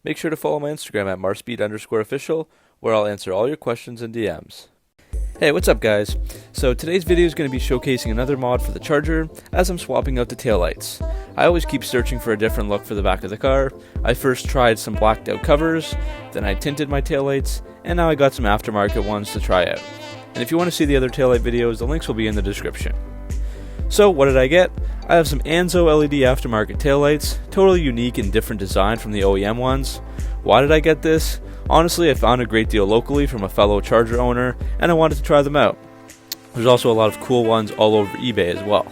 Make sure to follow my Instagram at Marspeed_official, where I'll answer all your questions and DMs. Hey, what's up guys? So today's video is going to be showcasing another mod for the Charger as I'm swapping out the taillights. I always keep searching for a different look for the back of the car. I first tried some blacked out covers, then I tinted my taillights, and now I got some aftermarket ones to try out. And if you want to see the other taillight videos, the links will be in the description. So what did I get? I have some Anzo LED aftermarket taillights, totally unique and different design from the OEM ones. Why did I get this? Honestly, I found a great deal locally from a fellow Charger owner, and I wanted to try them out. There's also a lot of cool ones all over eBay as well.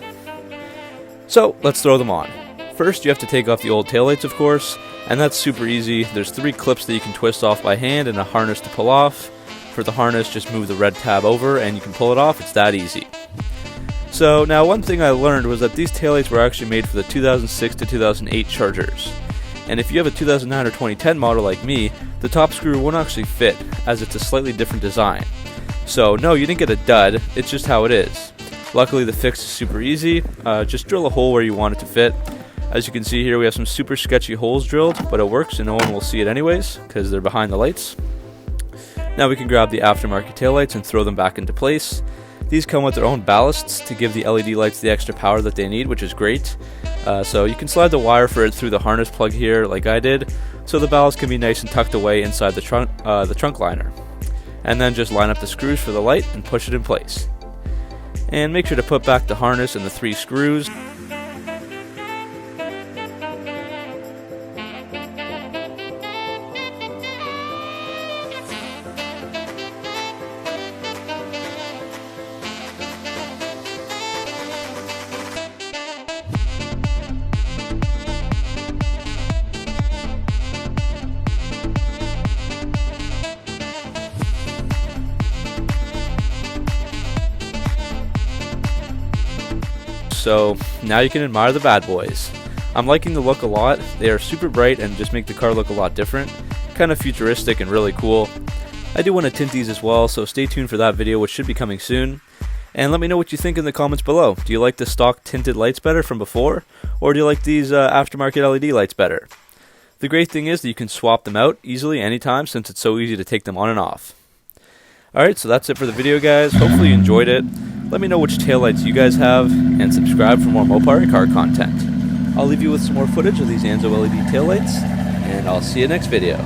So let's throw them on. First, you have to take off the old taillights, of course, and that's super easy. There's 3 clips that you can twist off by hand and a harness to pull off. For the harness, just move the red tab over and you can pull it off. It's that easy. So now one thing I learned was that these taillights were actually made for the 2006 to 2008 Chargers. And if you have a 2009 or 2010 model like me, the top screw won't actually fit, as it's a slightly different design. So no, you didn't get a dud, it's just how it is. Luckily the fix is super easy, just drill a hole where you want it to fit. As you can see here, we have some super sketchy holes drilled, but it works and no one will see it anyways, because they're behind the lights. Now we can grab the aftermarket taillights and throw them back into place. These come with their own ballasts to give the LED lights the extra power that they need, which is great. So you can slide the wire for it through the harness plug here like I did, so the ballast can be nice and tucked away inside the trunk liner. And then just line up the screws for the light and push it in place. And make sure to put back the harness and the 3 screws. So now you can admire the bad boys. I'm liking the look a lot. They are super bright and just make the car look a lot different. Kind of futuristic and really cool. I do want to tint these as well, so stay tuned for that video, which should be coming soon. And let me know what you think in the comments below. Do you like the stock tinted lights better from before? Or do you like these aftermarket LED lights better? The great thing is that you can swap them out easily anytime, since it's so easy to take them on and off. Alright, so that's it for the video guys. Hopefully you enjoyed it. Let me know which taillights you guys have, and subscribe for more Mopar and car content. I'll leave you with some more footage of these Anzo LED taillights, and I'll see you next video.